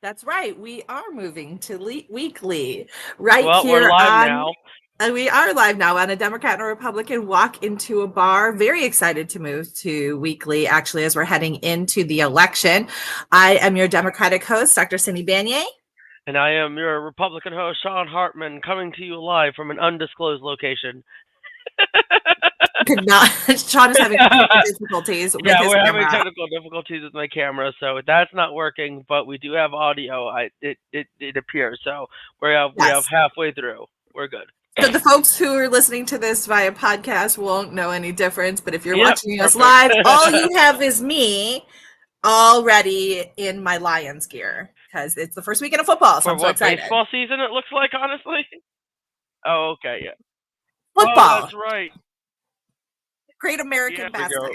That's right. We are moving to weekly right Well, we're here live on. now. And we are live now on A Democrat and a Republican Walk into a Bar. Very excited to move to weekly, actually, as we're heading into the election. I am your Democratic host, Dr. Cindy Banyai. And I am your Republican host, Sean Hartman, coming to you live from an undisclosed location. Could not. Sean is having technical difficulties with Yeah, his we're having camera. technical difficulties with my camera, so that's not working. But we do have audio. It appears so. We have Yes. halfway through. We're good. So the folks who are listening to this via podcast won't know any difference, but if you're Yep, watching us perfect. live, all you have is me already in my Lions gear because it's the first weekend of football, so For I'm so what excited. baseball season it looks like, honestly. Oh, okay, yeah. Oh, Football, that's right. great Yeah, American we pastime. go.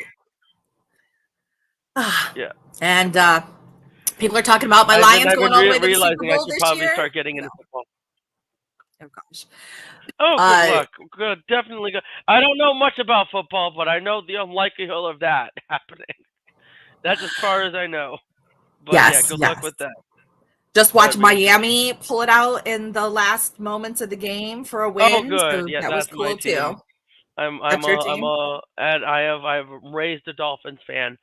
Yeah, And people are talking about my I've been Lions I've been going all the way to the Super realizing I Bowl should this probably year. start getting So, into football. oh gosh. Oh, good Uh, luck. Good, definitely good. I don't know much about football, but I know the unlikelihood of that happening. That's as far as I know. But yeah, yes, good luck yes. with that. Just watch Whatever you do. Miami pull it out in the last moments of the game for a Oh, win. good. So Yeah, that was that's my cool too. team. I'm That's your a I'm team. a and I've raised a Dolphins fan.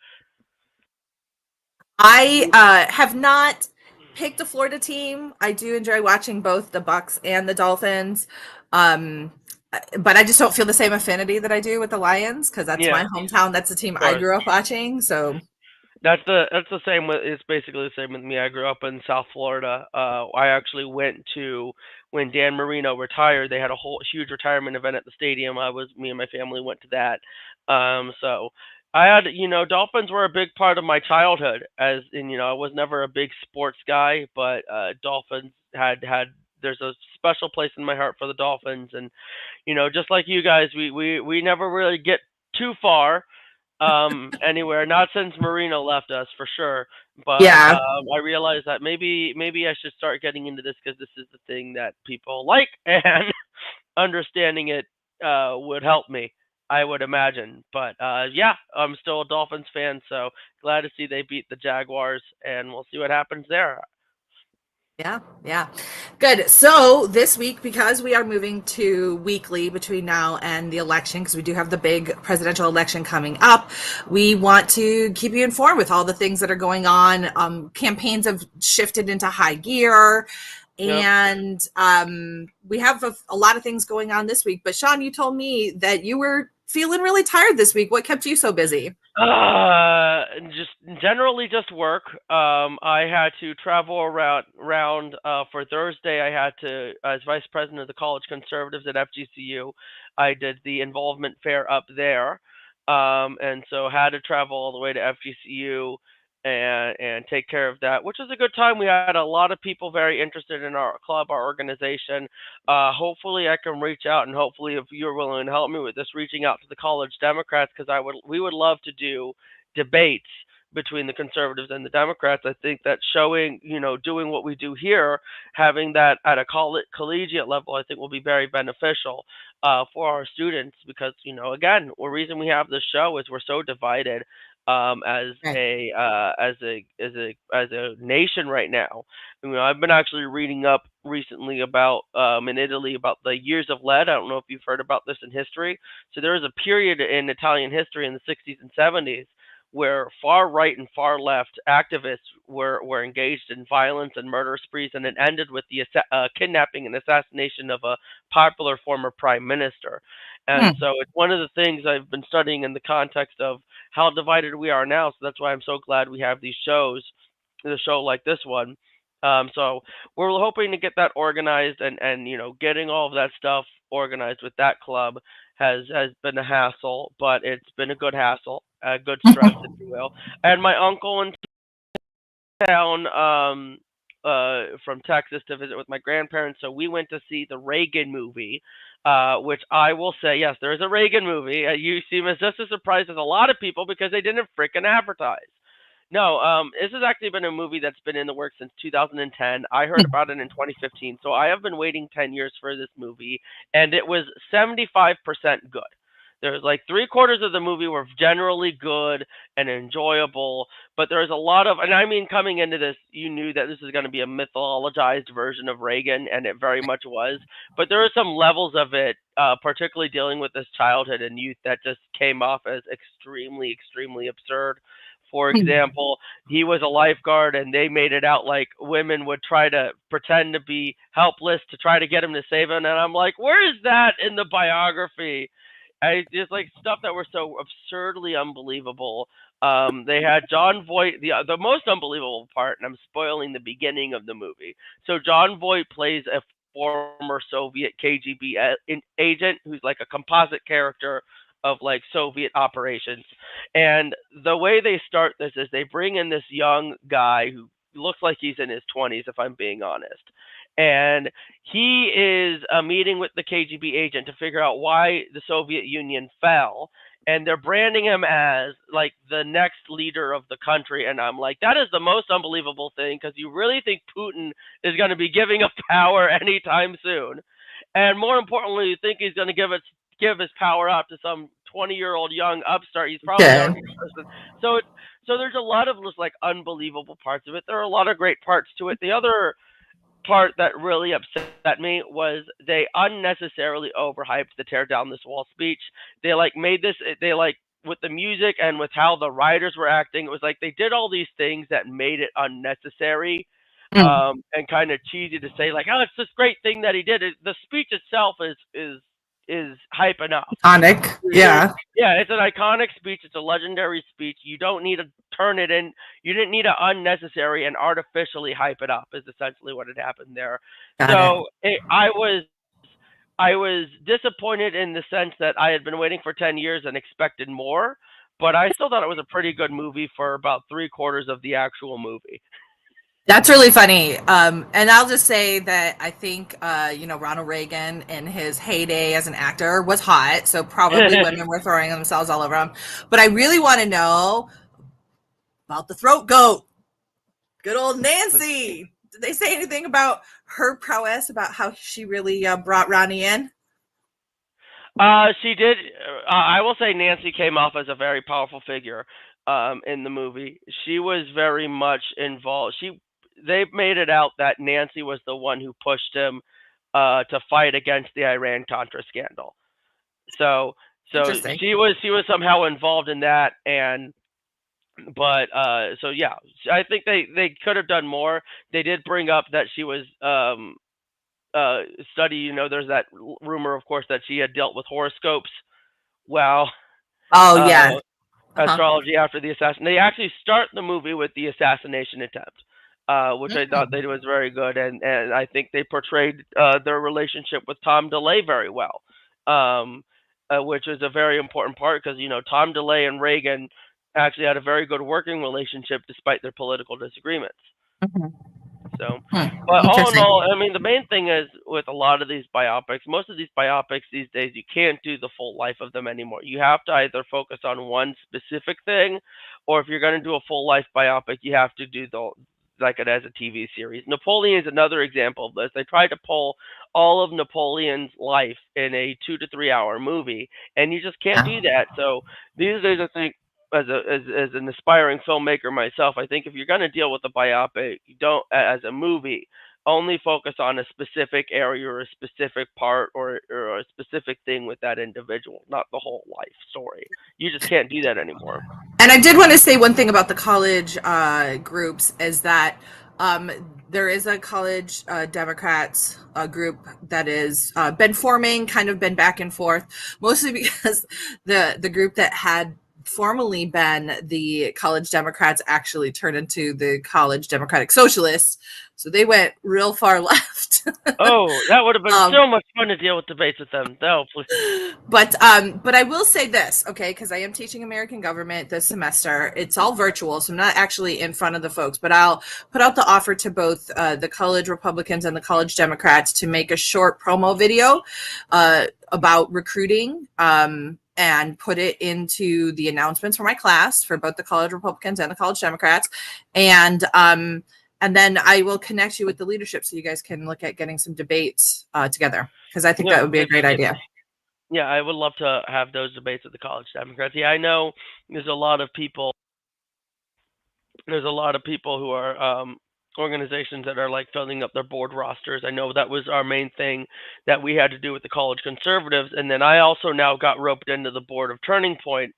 I have not picked a Florida team. I do enjoy watching both the Bucks and the Dolphins. Um, but I just don't feel the same affinity that I do with the Lions because that's Yeah, my of hometown. That's the team I course. grew up watching. So That's the same with it's basically the same with me. I grew up in South Florida. I actually went to when Dan Marino retired. They had a whole huge retirement event at the stadium. Me and my family went to that. So I had Dolphins were a big part of my childhood. As in I was never a big sports guy, but Dolphins had there's a special place in my heart for the Dolphins, and just like you guys, we never really get too far anywhere. Not since Marino left us for sure, but yeah, I realized that maybe I should start getting into this because this is the thing that people like, and understanding it would help me. I would imagine, but yeah, I'm still a Dolphins fan, so glad to see they beat the Jaguars, and we'll see what happens there. yeah, yeah. Good. So this week, because we are moving to weekly between now and the election, because we do have the big presidential election coming up, we want to keep you informed with all the things that are going on. Campaigns have shifted into high gear. Yep. And we have a lot of things going on this week. But Sean, you told me that you were feeling really tired this week. What kept you so busy? Just generally just work. I had to travel around for Thursday. I had to, as vice president of the College Conservatives at FGCU, I did the involvement fair up there, and so had to travel all the way to FGCU and take care of that, which was a good time. We had a lot of people very interested in our club, our organization. Hopefully, I can reach out, and hopefully, if you're willing to help me with this, reaching out to the college Democrats because we would love to do debates between the conservatives and the Democrats. I think that showing, doing what we do here, having that at a collegiate level, I think will be very beneficial for our students because, again, the reason we have this show is we're so divided as Right. a nation right now. I've been actually reading up recently about in Italy about the years of lead. I don't know if you've heard about this in history. So there was a period in Italian history in the 60s and 70s where far right and far left activists were engaged in violence and murder sprees, and it ended with the kidnapping and assassination of a popular former prime minister. And Hmm. so it's one of the things I've been studying in the context of how divided we are now. So that's why I'm so glad we have these shows, the show like this one. So we're hoping to get that organized, and getting all of that stuff organized with that club has been a hassle, but it's been a good hassle, a good stress, if you will. And my uncle in town from Texas to visit with my grandparents, so we went to see the Reagan movie. Which I will say, yes, there is a Reagan movie. You seem as just as surprised as a lot of people because they didn't freaking advertise. No, this has actually been a movie that's been in the works since 2010. I heard about it in 2015, so I have been waiting 10 years for this movie, and it was 75% good. There's like 3/4 of the movie were generally good and enjoyable, but there's a lot of, and I mean, coming into this, you knew that this is going to be a mythologized version of Reagan, and it very much was. But there are some levels of it, particularly dealing with this childhood and youth, that just came off as extremely, extremely absurd. For example, he was a lifeguard, and they made it out like women would try to pretend to be helpless to try to get him to save him. And I'm like, where is that in the biography? I just like stuff that were so absurdly unbelievable. They had John Voight, the most unbelievable part, and I'm spoiling the beginning of the movie. So John Voight plays a former Soviet KGB agent who's like a composite character of like Soviet operations. And the way they start this is they bring in this young guy who looks like he's in his 20s, if I'm being honest. And he is meeting with the KGB agent to figure out why the Soviet Union fell. And they're branding him as like the next leader of the country. And I'm like, that is the most unbelievable thing, because you really think Putin is going to be giving up power anytime soon. And more importantly, you think he's going to give his power up to some 20-year-old young upstart. He's probably already person. So there's a lot of just like unbelievable parts of it. There are a lot of great parts to it. The other part that really upset me was they unnecessarily overhyped the tear down this wall speech. They like made this, they like, with the music and with how the writers were acting, it was like they did all these things that made it unnecessary. And kind of cheesy to say like, oh, it's this great thing that he did. The speech itself is hype enough. Iconic. Yeah. Yeah, it's an iconic speech. It's a legendary speech. You don't need to turn it in. You didn't need to unnecessary and artificially hype it up, is essentially what had happened there. I was disappointed in the sense that I had been waiting for 10 years and expected more, but I still thought it was a pretty good movie for about 3/4 of the actual movie. That's really funny. And I'll just say that I think, Ronald Reagan in his heyday as an actor was hot. So probably women were throwing themselves all over him. But I really want to know about the throat goat. Good old Nancy. Did they say anything about her prowess, about how she really brought Ronnie in? She did. I will say Nancy came off as a very powerful figure in the movie. She was very much involved. They made it out that Nancy was the one who pushed him to fight against the Iran-Contra scandal. So she was somehow involved in that, but yeah, I think they could have done more. They did bring up that she was study. There's that rumor, of course, that she had dealt with horoscopes. Wow. Oh yeah. Astrology after the assassination. They actually start the movie with the assassination attempt. Which I thought they was very good, and I think they portrayed their relationship with Tom DeLay very well, which is a very important part, because Tom DeLay and Reagan actually had a very good working relationship despite their political disagreements. So, but all in all, I mean, the main thing is with a lot of these biopics, most of these biopics these days, you can't do the full life of them anymore. You have to either focus on one specific thing, or if you're going to do a full life biopic, you have to do like it as a TV series. Napoleon is another example of this. They tried to pull all of Napoleon's life in a 2 to 3 hour movie, and you just can't do that. So these days, I think, as an aspiring filmmaker myself, I think if you're going to deal with a biopic, you don't, as a movie, only focus on a specific area or a specific part or a specific thing with that individual, not the whole life story. You just can't do that anymore. And I did want to say one thing about the college groups is that there is a college Democrats group that is been forming, kind of been back and forth, mostly because the group that had formerly been the college Democrats actually turned into the college Democratic Socialists. So they went real far left. Oh, that would have been so much fun to deal with debates with them. No, please. But I will say this, okay, because I am teaching American government this semester. It's all virtual, so I'm not actually in front of the folks, but I'll put out the offer to both the college Republicans and the college Democrats to make a short promo video about recruiting and put it into the announcements for my class for both the college Republicans and the college Democrats. And then I will connect you with the leadership so you guys can look at getting some debates together, because I think that would be a great idea. Yeah, I would love to have those debates with the college Democrats. Yeah, I know there's a lot of people. There's a lot of people who are organizations that are like filling up their board rosters. I know that was our main thing that we had to do with the college conservatives, and then I also now got roped into the board of Turning Point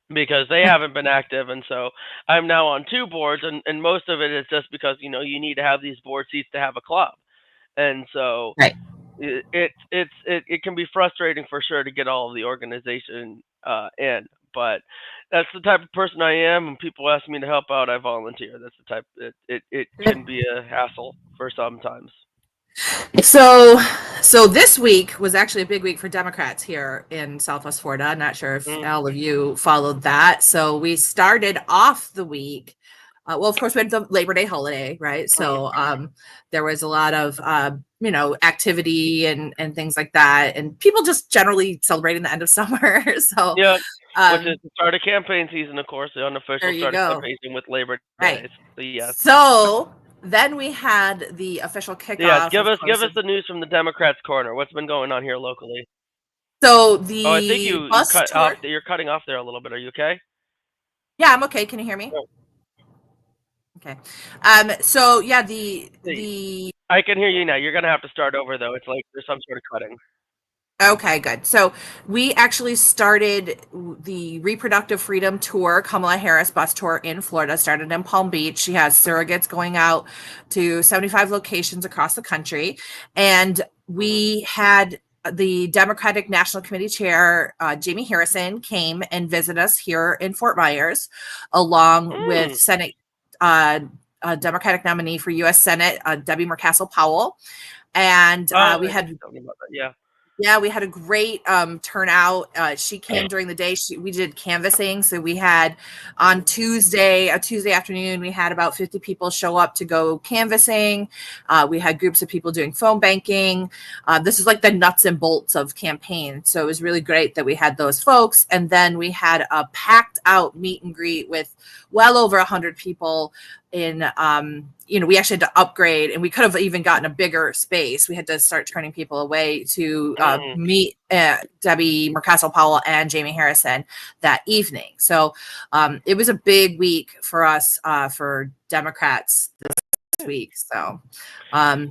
because they haven't been active, and so I'm now on two boards, and most of it is just because you need to have these board seats to have a club, and so Right. it can be frustrating for sure to get all of the organization in, but that's the type of person I am. And people ask me to help out, I volunteer. That's the type. It can be a hassle for sometimes. So this week was actually a big week for Democrats here in Southwest Florida. Not sure if Mm. all of you followed that. So we started off the week. Well, of course, we had the Labor Day holiday, right? So there was a lot of activity and things like that, and people just generally celebrating the end of summer. So Yeah, which is the start of campaign season, of course, the there unofficial you start of go. campaign season with Labor Right. Day. So yes. So then we had the official Yes, kickoff, give of us course. the news from the Democrats' corner. What's been going on here locally? So Oh, I think the you bus cut tour. off. You're cutting off there a little bit. Are you okay? Yeah, I'm okay. Can you hear me? Oh, Okay. So yeah, see, the I can hear you now. You're gonna have to start over though. It's like there's some sort of cutting. okay, good. So we actually started the Reproductive Freedom Tour, Kamala Harris bus tour in Florida, started in Palm Beach. She has surrogates going out to 75 locations across the country. And Hmm. we had the Democratic National Committee Chair, Jamie Harrison, came and visited us here in Fort Myers, along with Mm. Senate Democratic nominee for U.S. Senate, Debbie Murcaso Powell. And Oh, we I think had you're talking about that. Yeah. yeah, we had a great turnout. She came during the day. We did canvassing. So we had on a Tuesday afternoon, we had about 50 people show up to go canvassing. We had groups of people doing phone banking. This is like the nuts and bolts of campaign. So it was really great that we had those folks. And then we had a packed out meet and greet with well over 100 people in we actually had to upgrade, and we could have even gotten a bigger space. We had to start turning people away to meet Debbie Murcaso Powell and Jamie Harrison that evening. So it was a big week for us, for Democrats this week. So that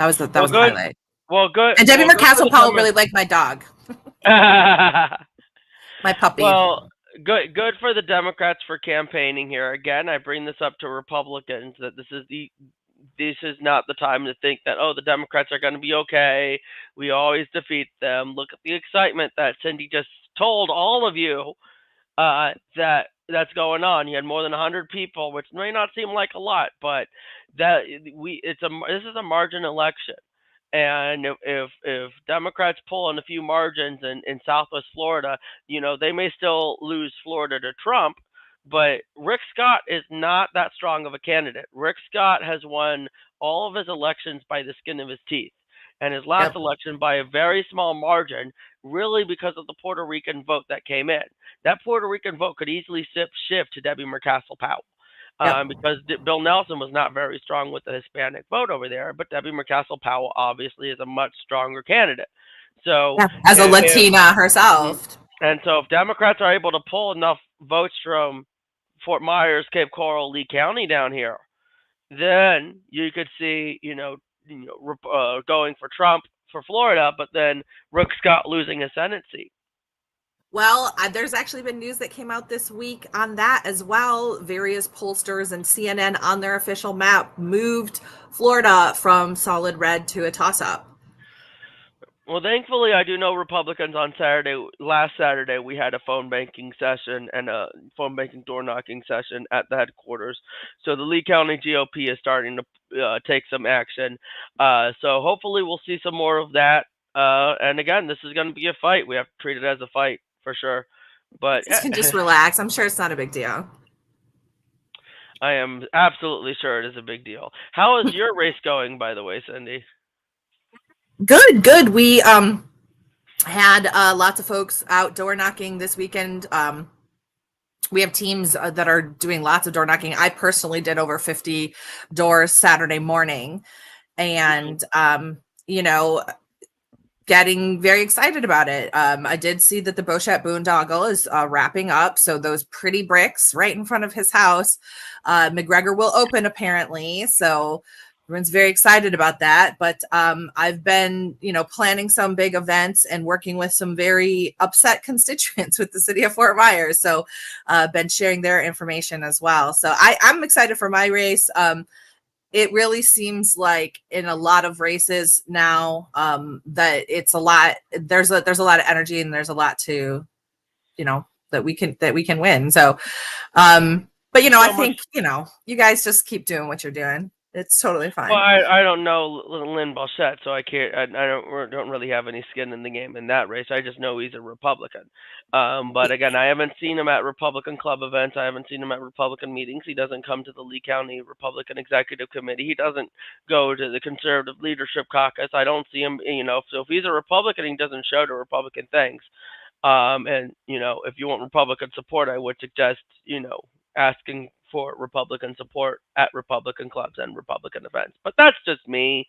was the Well, good. highlight. Well, good. And Debbie Well, good for Murcaso the Powell really liked my dog, my puppy. Well, good for the Democrats for campaigning here. Again, I bring this up to Republicans that this is not the time to think that the Democrats are going to be okay. We always defeat them. Look at the excitement that Cindy just told all of you that's going on. You had more than 100 people, which may not seem like a lot, but this is a margin election. And if Democrats pull in a few margins in Southwest Florida, they may still lose Florida to Trump, but Rick Scott is not that strong of a candidate. Rick Scott has won all of his elections by the skin of his teeth, and his last Yep. election by a very small margin, really because of the Puerto Rican vote that came in. That Puerto Rican vote could easily shift to Debbie Murcaso Powell. Yep. Because Bill Nelson was not very strong with the Hispanic vote over there, but Debbie Murcaso Powell obviously is a much stronger candidate. So, Yeah. As a Latina herself. and so if Democrats are able to pull enough votes from Fort Myers, Cape Coral, Lee County down here, then you could see, going for Trump for Florida, but then Rick Scott losing a Senate seat. Well, there's actually been news that came out this week on that as well. Various pollsters and CNN on their official map moved Florida from solid red to a toss-up. Well, thankfully, I do know Republicans on last Saturday, we had a phone banking session and a phone banking door knocking session at the headquarters. So the Lee County GOP is starting to take some action. So hopefully we'll see some more of that. And again, this is going to be a fight. We have to treat it as a fight for sure. But You can just relax. I'm sure it's not a big deal. I am absolutely sure it is a big deal. How is your race going, by the way, Cindy? Good. We had lots of folks out door knocking this weekend. We have teams that are doing lots of door knocking. I personally did over 50 doors Saturday morning, and getting very excited about it. I did see that the Bochette Boondoggle is wrapping up, so those pretty bricks right in front of his house, McGregor will open apparently, so everyone's very excited about that. But I've been, planning some big events and working with some very upset constituents with the city of Fort Myers. So been sharing their information as well. So I'm excited for my race. It really seems like in a lot of races now that it's a lot. There's a lot of energy and there's a lot to, that we can win. So, but I think you guys just keep doing what you're doing. It's totally fine. Well, I don't know Lynn Bochette, so I can't. I don't really have any skin in the game in that race. I just know he's a Republican. But again, I haven't seen him at Republican club events. I haven't seen him at Republican meetings. He doesn't come to the Lee County Republican Executive Committee. He doesn't go to the Conservative Leadership Caucus. I don't see him. So if he's a Republican, he doesn't show to Republican things. And if you want Republican support, I would suggest asking for Republican support at Republican clubs and Republican events. But that's just me.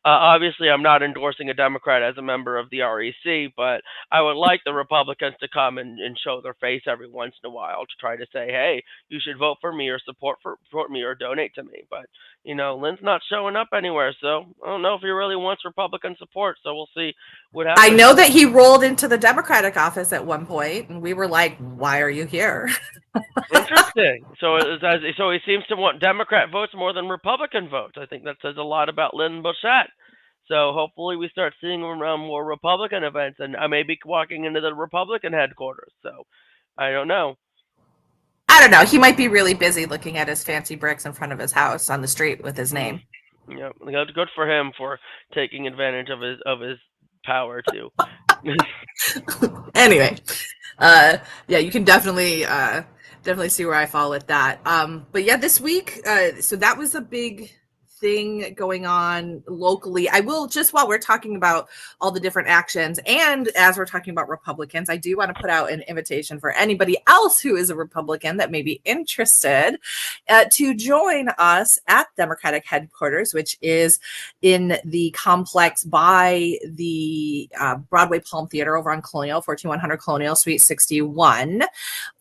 Obviously, I'm not endorsing a Democrat as a member of the REC, but I would like the Republicans to come and show their face every once in a while to try to say, hey, you should vote for me or support me or donate to me. But, Lynn's not showing up anywhere, so I don't know if he really wants Republican support, so we'll see what happens. I know that he rolled into the Democratic office at one point, and we were like, why are you here? Interesting. So he seems to want Democrat votes more than Republican votes. I think that says a lot about Lynn Bochette. So hopefully we start seeing him around more Republican events, and I may be walking into the Republican headquarters. So I don't know. I don't know. He might be really busy looking at his fancy bricks in front of his house on the street with his name. Yeah, good for him for taking advantage of his power too. Anyway, yeah, you can definitely see where I fall with that. But yeah, this week, so that was a big thing going on locally. I will, just while we're talking about all the different actions, and as we're talking about Republicans, I do want to put out an invitation for anybody else who is a Republican that may be interested to join us at Democratic headquarters, which is in the complex by the Broadway Palm Theater over on Colonial, 14100 Colonial, Suite 61.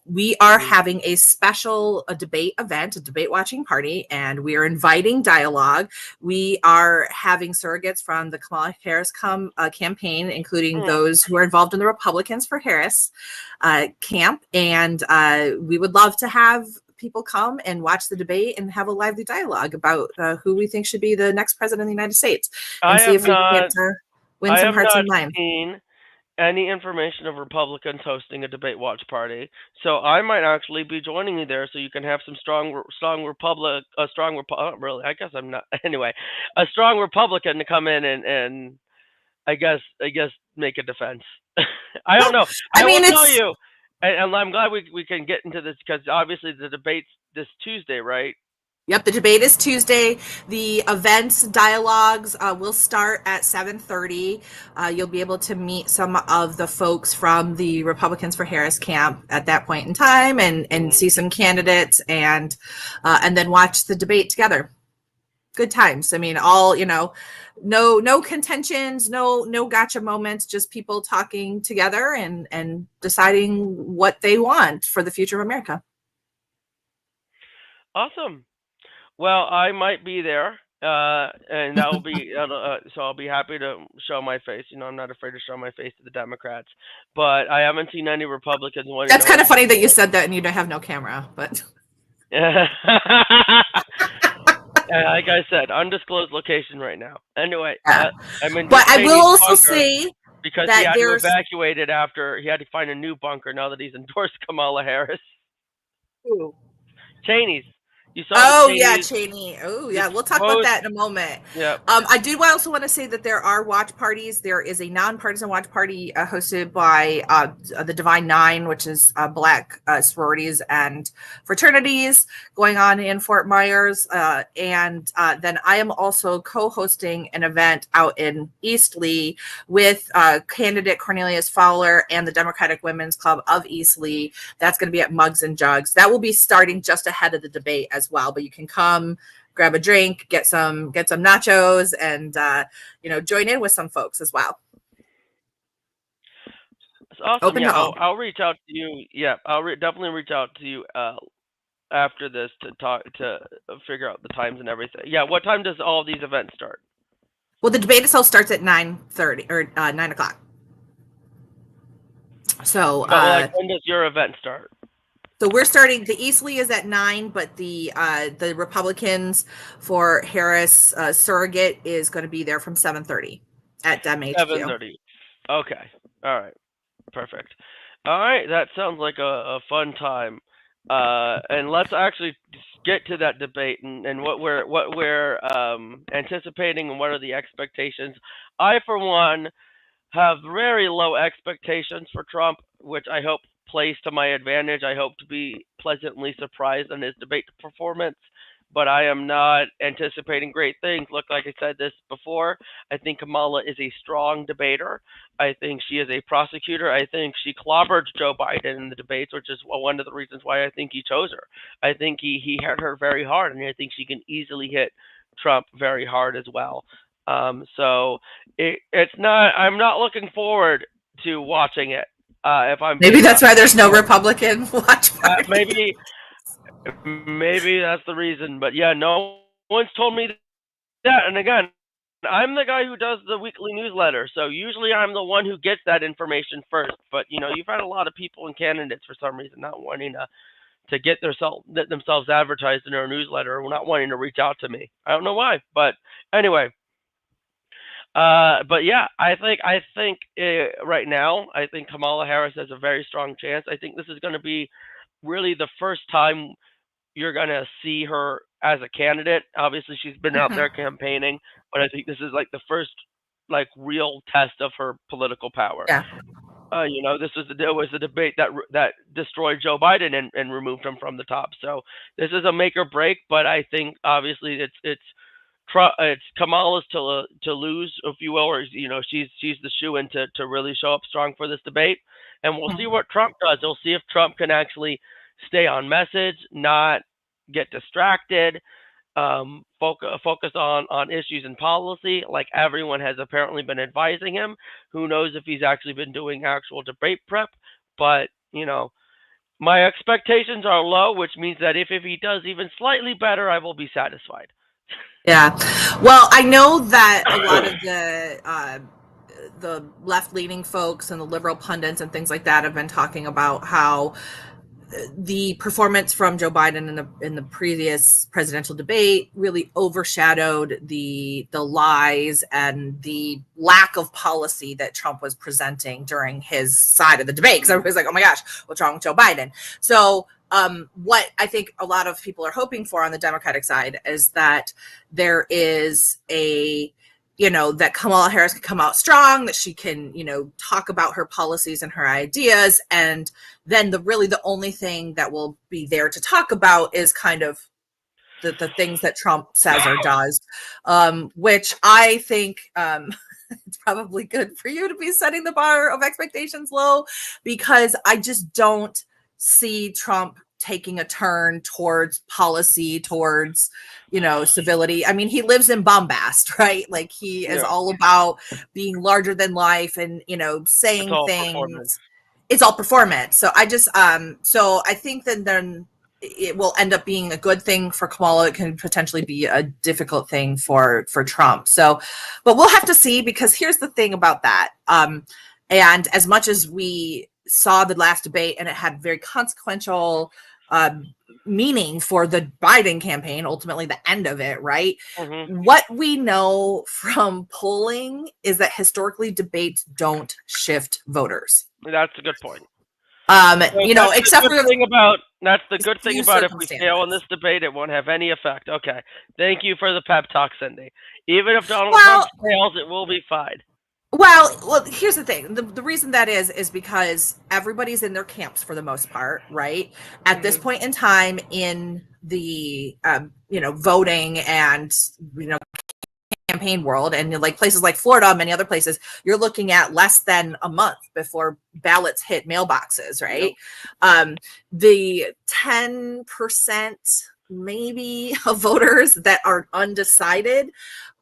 We are having a special debate event, a debate watching party, and we are inviting dialogue. We are having surrogates from the Kamala Harris campaign, including those who are involved in the Republicans for Harris camp. And we would love to have people come and watch the debate and have a lively dialogue about who we think should be the next president of the United States. And see if we can get to win some hearts and minds. Any information of Republicans hosting a debate watch party, so I might actually be joining you there, so you can have some strong really, I guess I'm not anyway, a strong Republican to come in and I guess make a defense. I don't know. I will tell you, and I'm glad we can get into this because obviously the debate's this Tuesday, right? Yep, the debate is Tuesday. The events dialogues will start at 7:30. You'll be able to meet some of the folks from the Republicans for Harris camp at that point in time, and see some candidates, and then watch the debate together. Good times. I mean, all no contentions, no gotcha moments. Just people talking together and deciding what they want for the future of America. Awesome. Well, I might be there, and that will be so I'll be happy to show my face. I'm not afraid to show my face to the Democrats, but I haven't seen any Republicans. That's kind of funny that you said that and you don't have no camera, but. Like I said, undisclosed location right now. Anyway, but I will also say because he had to evacuate it after he had to find a new bunker now that he's endorsed Kamala Harris. Ooh. Cheney's. Cheney. Yeah, Cheney. Oh, yeah. We'll talk about that in a moment. Yeah. I do also want to say that there are watch parties. There is a nonpartisan watch party hosted by the Divine Nine, which is Black sororities and fraternities going on in Fort Myers. And then I am also co-hosting an event out in Eastleigh with candidate Cornelius Fowler and the Democratic Women's Club of Eastleigh. That's going to be at Mugs and Jugs. That will be starting just ahead of the debate as well, but you can come grab a drink, get some nachos, and join in with some folks as well. Awesome. Open Yeah, to all. I'll reach out to you. Yeah, definitely reach out to you after this to talk to figure out the times and everything. Yeah, what time does all of these events start? Well, the debate itself starts at 9:30 or 9 o'clock. So, But like, when does your event start? so we're starting. The Eastleigh is at 9, but the Republicans for Harris surrogate is going to be there from 7:30 at Dem HQ. 7:30. Okay. All right. Perfect. All right. That sounds like a fun time. And let's actually get to that debate and what we're anticipating and what are the expectations. I, for one, have very low expectations for Trump, which I hope plays to my advantage. I hope to be pleasantly surprised on his debate performance, but I am not anticipating great things. Look, like I said this before, I think Kamala is a strong debater. I think she is a prosecutor. I think she clobbered Joe Biden in the debates, which is one of the reasons why I think he chose her. I think he hit her very hard, and I think she can easily hit Trump very hard as well. So it's not. I'm not looking forward to watching it. If I'm Maybe that's why there's no Republican watch party. maybe that's the reason. But yeah, no one's told me that. And again, I'm the guy who does the weekly newsletter, so usually I'm the one who gets that information first. But you've had a lot of people and candidates for some reason not wanting to get themselves advertised in our newsletter, or not wanting to reach out to me. I don't know why, but anyway. But yeah, I think right now, I think Kamala Harris has a very strong chance. I think this is going to be really the first time you're going to see her as a candidate. Obviously, she's been out there campaigning, but I think this is like the first like real test of her political power. Yeah. This was the debate that destroyed Joe Biden and removed him from the top. So this is a make or break. But I think obviously it's Kamala's to lose, if you will, or she's the shoe-in to really show up strong for this debate, and we'll see what Trump does. We'll see if Trump can actually stay on message, not get distracted, focus on issues and policy, like everyone has apparently been advising him. Who knows if he's actually been doing actual debate prep? But my expectations are low, which means that if he does even slightly better, I will be satisfied. Yeah. Well, I know that a lot of the left-leaning folks and the liberal pundits and things like that have been talking about how the performance from Joe Biden in the previous presidential debate really overshadowed the lies and the lack of policy that Trump was presenting during his side of the debate. Because everybody's like, "Oh my gosh, what's wrong with Joe Biden?" So what I think a lot of people are hoping for on the Democratic side is that there is that Kamala Harris can come out strong, that she can, talk about her policies and her ideas. And then the only thing that will be there to talk about is kind of the things that Trump says or does, which I think it's probably good for you to be setting the bar of expectations low, because I just don't see Trump taking a turn towards policy, towards, civility. I mean, he lives in bombast, right? Like he is all about being larger than life and, saying things. It's all performance. So I just, so I think that then it will end up being a good thing for Kamala. It can potentially be a difficult thing for Trump. So, but we'll have to see, because here's the thing about that. And as much as we saw the last debate and it had very consequential meaning for the Biden campaign, ultimately the end of it, right? Mm-hmm. What we know from polling is that historically debates don't shift voters. That's a good point. Except for that's the good thing about if we fail in this debate, it won't have any effect. Okay. Thank you for the pep talk, Cindy. Even if Donald Trump fails, it will be fine. Well, here's the thing. The reason that is because everybody's in their camps for the most part, right? At this point in time in the, voting and, campaign world, and like places like Florida, many other places, you're looking at less than a month before ballots hit mailboxes, right? Yep. The 10% maybe of voters that are undecided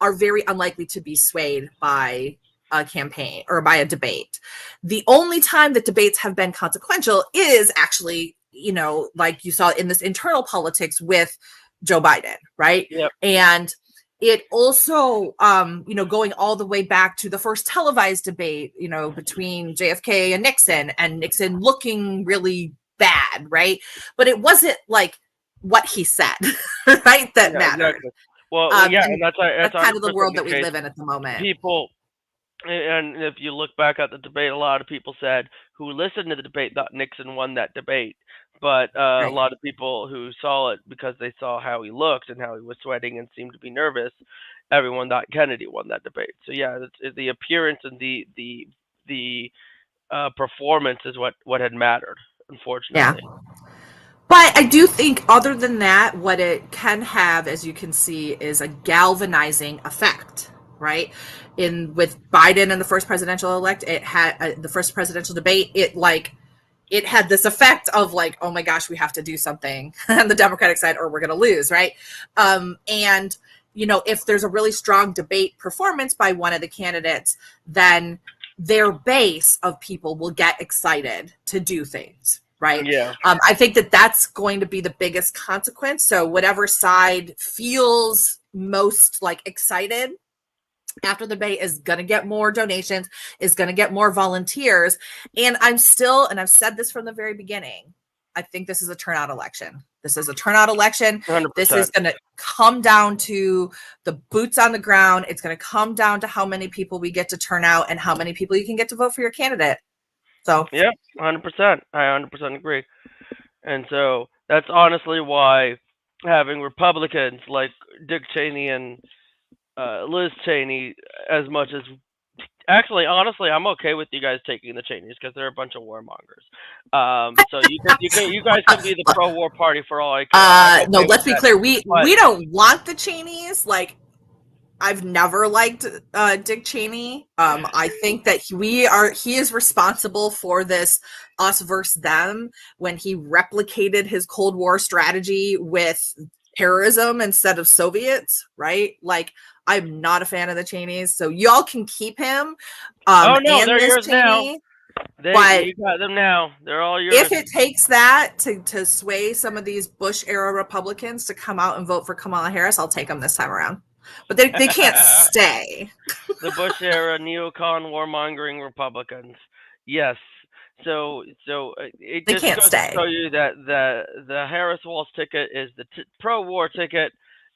are very unlikely to be swayed by a campaign or by a debate. The only time that debates have been consequential is actually, like you saw in this internal politics with Joe Biden, right? Yep. And it also, going all the way back to the first televised debate, between JFK and Nixon looking really bad, right? But it wasn't like what he said, right? That mattered. Exactly. Well, and that's kind of the world that we live in at the moment. People, and if you look back at the debate, a lot of people said who listened to the debate thought Nixon won that debate. But Right. a lot of people who saw it because they saw how he looked and how he was sweating and seemed to be nervous, everyone thought Kennedy won that debate. So yeah, the appearance and the performance is what had mattered, unfortunately. Yeah. But I do think, other than that, what it can have, as you can see, is a galvanizing effect, right? With Biden and the first presidential elect, it had the first presidential debate. It had this effect of like, oh my gosh, we have to do something on the Democratic side, or we're going to lose, right? And if there's a really strong debate performance by one of the candidates, then their base of people will get excited to do things. Right. Yeah. I think that's going to be the biggest consequence. So whatever side feels most like excited after the debate is going to get more donations, is going to get more volunteers. And I've said this from the very beginning, I think this is a turnout election. This is a turnout election. 100%. This is going to come down to the boots on the ground. It's going to come down to how many people we get to turn out and how many people you can get to vote for your candidate. So yeah, 100%. I 100% agree. And so that's honestly why having Republicans like Dick Cheney and Liz Cheney, as much as actually, honestly, I'm okay with you guys taking the Cheneys because they're a bunch of warmongers. So you guys can be the pro-war party for all I care. No, let's be clear. We don't want the Cheneys. Like, I've never liked Dick Cheney. I think that he is responsible for this us versus them when he replicated his Cold War strategy with terrorism instead of Soviets, right? Like, I'm not a fan of the Cheneys, so y'all can keep him. Oh no, they're yours Cheney, now. You got them now. They're all yours. If it takes that to sway some of these Bush era Republicans to come out and vote for Kamala Harris, I'll take them this time around. But they can't stay. The Bush era neocon warmongering Republicans. Yes. So it they just can't goes stay. to show you that the Harris Walsh ticket is the pro-war ticket.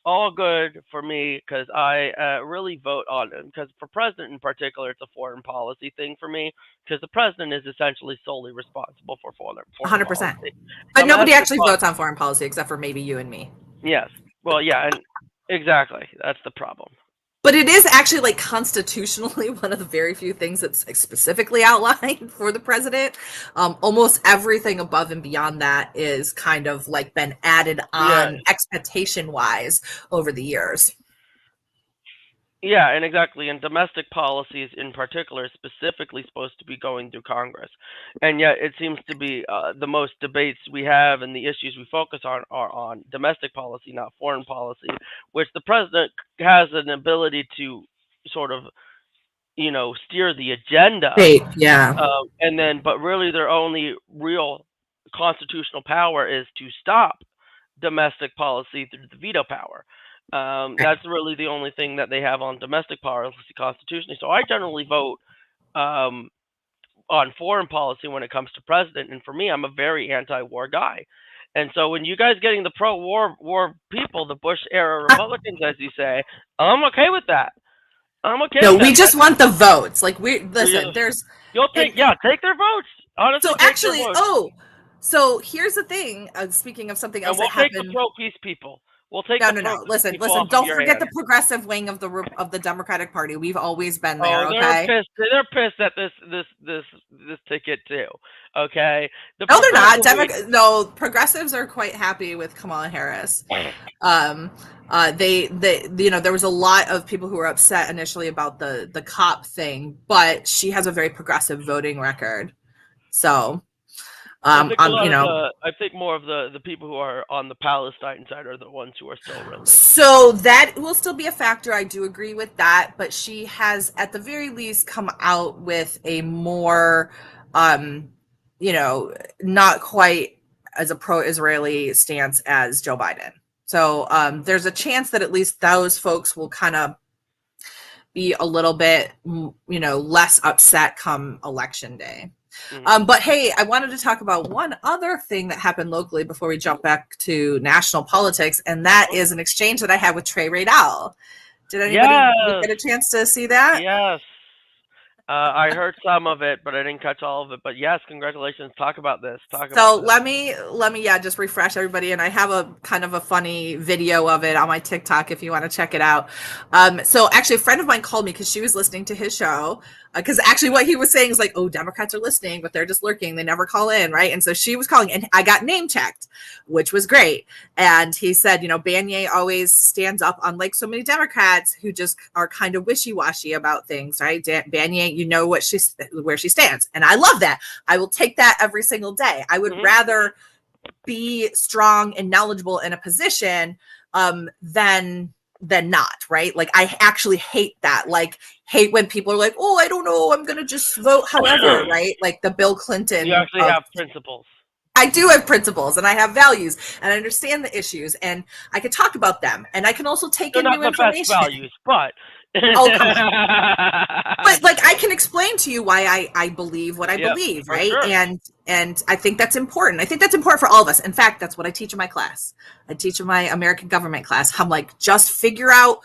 All good for me because I really vote on it. Because for president in particular, it's a foreign policy thing for me because the president is essentially solely responsible for foreign 100%. Policy. But nobody actually votes on foreign policy except for maybe you and me. Yes. Well, yeah, and exactly. That's the problem. But it is actually like constitutionally one of the very few things that's specifically outlined for the president. Almost everything above and beyond that is kind of like been added on expectation wise over the years. Yeah, and exactly. And domestic policies in particular is specifically supposed to be going through Congress. And yet it seems to be the most debates we have and the issues we focus on are on domestic policy, not foreign policy, which the president has an ability to sort of, steer the agenda. Right, yeah. But really their only real constitutional power is to stop domestic policy through the veto power. That's really the only thing that they have on domestic policy constitutionally. So I generally vote on foreign policy when it comes to president. And for me, I'm a very anti-war guy. And so when you guys getting the pro-war people, the Bush era Republicans, as you say, I'm okay with that. I'm okay. No, with that. We just want the votes. Like listen, take their votes. Honestly, so actually, so here's the thing. Speaking of something else, and we'll take the pro-peace people. We'll take no. Listen. Don't forget the progressive wing of the Democratic Party. We've always been there. Okay. They're pissed at this ticket too. Okay. No, they're not. No, progressives are quite happy with Kamala Harris. They there was a lot of people who were upset initially about the cop thing, but she has a very progressive voting record. So. I think a lot you of know. I think more of the people who are on the Palestine side are the ones who are still really. So that will still be a factor. I do agree with that, but she has at the very least come out with a more, um, not quite as a pro-Israeli stance as Joe Biden. So there's a chance that at least those folks will kind of be a little bit, less upset come election day. Mhm. But hey, I wanted to talk about one other thing that happened locally before we jump back to national politics, and that Oh, is an exchange that I had with Trey Radal. Did anybody yes, get a chance to see that? yes. I heard some of it, but I didn't catch all of it. But yes, congratulations. Talk about this. Talk about So this. let me yeah, just refresh everybody, and I have a kind of a funny video of it on my TikTok if you want to check it out. So actually a friend of mine called me because she was listening to his show, because actually what he was saying is like, oh, Democrats are listening but they're just lurking, they never call in, right? And so she was calling and I got name checked, which was great. And he said, Banye always stands up on like so many Democrats who just are kind of wishy-washy about things, right? Banye, where she stands, and I love that. I will take that every single day. I would Hmm. rather be strong and knowledgeable in a position than not, right? Like I actually hate that. Like hate when people are like, "Oh, I don't know, I'm gonna just vote however," right? Like the Bill You Clinton actually of have principles. I do have principles and I have values and I understand the issues and I can talk about them and I can also take They're in not new the best information. values, but Oh, come on. But like I can explain to you why I believe what I yeah, believe, for right? sure. And I think that's important. I think that's important for all of us. In fact, that's what I teach in my class. I teach in my American government class. I'm like, just figure out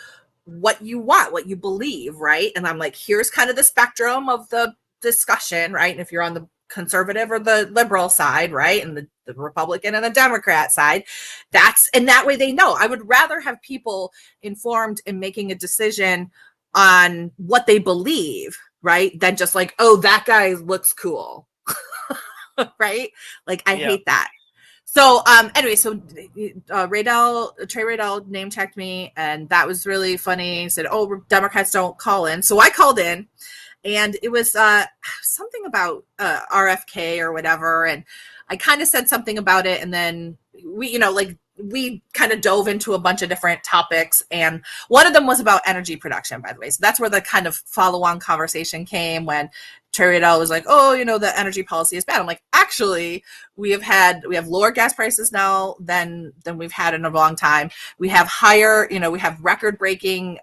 what you want, what you believe, right? And I'm like, here's kind of the spectrum of the discussion, right? And if you're on the conservative or the liberal side, right? And the Republican and the Democrat side, and that way they know. I would rather have people informed in making a decision on what they believe, right? Than just like, oh, that guy looks cool, right? Like, I Yeah. hate that. So, anyway, so Trey Radel name checked me, and that was really funny. He said, "Oh, Democrats don't call in." So I called in, and it was something about RFK or whatever, and I kind of said something about it, and then we kind of dove into a bunch of different topics, and one of them was about energy production, by the way. So that's where the kind of follow-on conversation came when Terry Adele was like, "Oh, the energy policy is bad." I'm like, "Actually, we have lower gas prices now than we've had in a long time. We have higher, we have record-breaking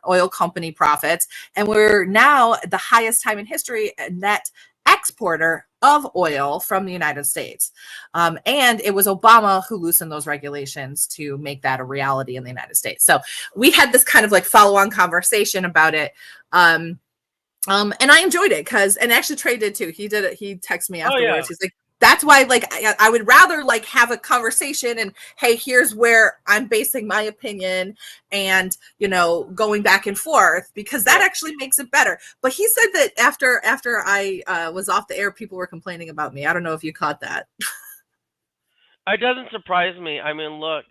oil company profits, and we're now the highest time in history net exporter of oil from the United States. And it was Obama who loosened those regulations to make that a reality in the United States. So we had this kind of like follow-on conversation about it. And I enjoyed it and actually Trey did too. He did it. He texted me Oh yeah. afterwards. He's like, that's why like I would rather like have a conversation and hey, here's where I'm basing my opinion and going back and forth, because that Yeah. actually makes it better. But he said that after I was off the air, people were complaining about me. I don't know if you caught that. It doesn't surprise me. I mean, look,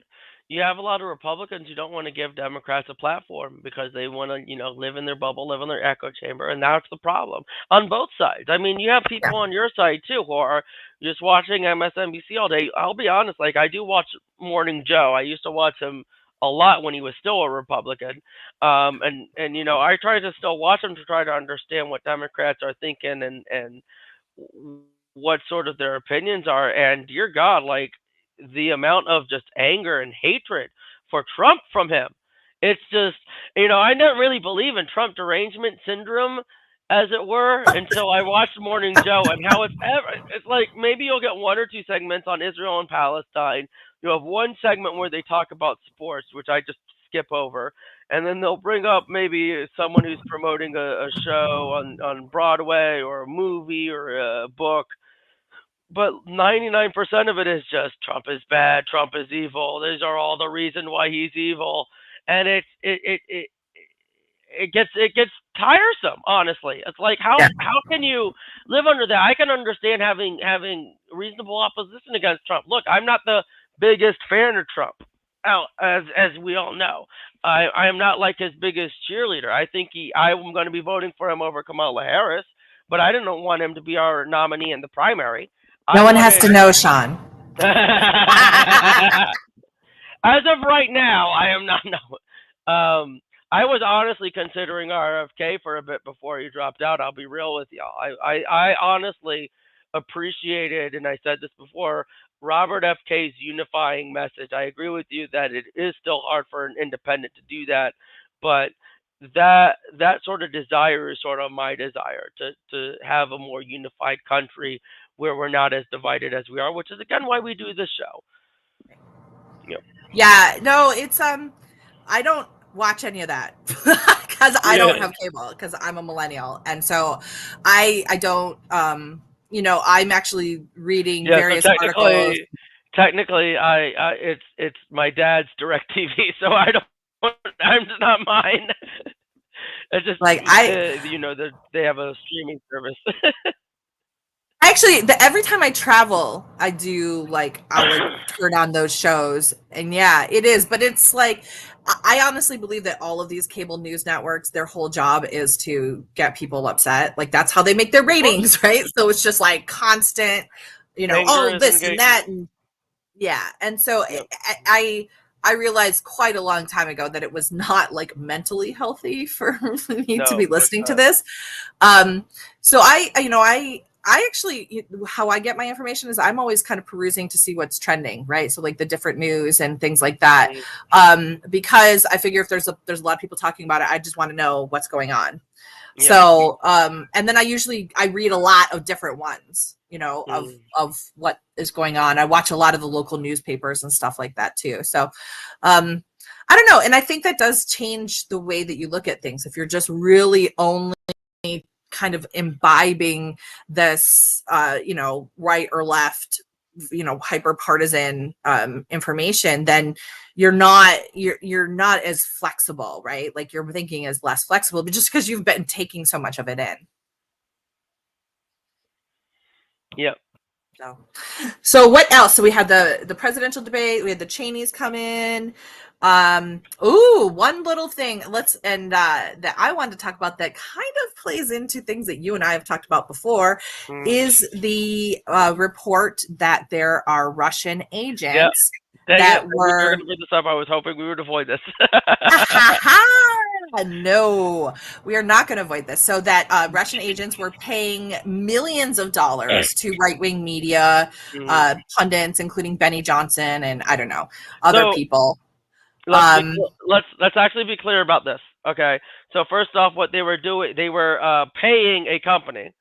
you have a lot of Republicans who don't want to give Democrats a platform because they want to, live in their bubble, live in their echo chamber, and that's the problem on both sides. I mean, you have Yeah. people on your side too who are just watching MSNBC all day. I'll be honest, like I do watch Morning Joe. I used to watch him a lot when he was still a Republican. And I try to still watch him to try to understand what Democrats are thinking and what sort of their opinions are. And dear God, like the amount of just anger and hatred for Trump from him. It's just, I didn't really believe in Trump derangement syndrome, as it were, until I watched Morning Joe and how it's like maybe you'll get one or two segments on Israel and Palestine. You have one segment where they talk about sports, which I just skip over, and then they'll bring up maybe someone who's promoting a show on Broadway or a movie or a book, but 99% of it is just Trump is bad, Trump is evil. These are all the reason why he's evil, and it gets tiresome. Honestly, it's like Yeah. how can you live under that? I can understand having reasonable opposition against Trump. Look, I'm not the biggest fan of Trump, as we all know. I am not like his biggest cheerleader. I'm going to be voting for him over Kamala Harris, but I didn't want him to be our nominee in the primary. No one has to know, Sean. As of right now, I am not knowing. I was honestly considering RFK for a bit before he dropped out. I'll be real with y'all. I honestly appreciated, and I said this before, Robert F. K's unifying message. I agree with you that it is still hard for an independent to do that, but that sort of desire is sort of my desire to have a more unified country where we're not as divided as we are, which is again why we do this show. Yep. Yeah, no, it's I don't watch any of that because I don't have cable because I'm a millennial, and so I don't I'm actually reading various articles. Technically, it's my dad's DirecTV, so I don't. I'm just not mine. It's just like they have a streaming service. Actually, every time I travel, I do I'll turn on those shows, and yeah, it is. But it's like I honestly believe that all of these cable news networks, their whole job is to get people upset. Like that's how they make their ratings, right? So it's just like constant, this and that, and yeah. And so I realized quite a long time ago that it was not like mentally healthy for me to be listening to this. So I actually, how I get my information is I'm always kind of perusing to see what's trending, right? So like the different news and things like that, because I figure if there's a lot of people talking about it, I just want to know what's going on. Yeah. So, and then I read a lot of different ones, of what is going on. I watch a lot of the local newspapers and stuff like that too. So, I don't know. And I think that does change the way that you look at things. If you're just really only kind of imbibing this, right or left, hyper partisan information, then you're not as flexible, right? Like your thinking is less flexible, but just because you've been taking so much of it in. Yep. So what else? So we had the presidential debate. We had the Cheneys come in. One little thing that I wanted to talk about that kind of plays into things that you and I have talked about before is the report that there are Russian agents that were going to bring this up. I was hoping we would avoid this. No, we are not going to avoid this. So that Russian agents were paying millions of dollars to right-wing media, pundits, including Benny Johnson and I don't know, other people. Let's actually be clear about this. Okay. So first off, what they were doing, they were paying a company.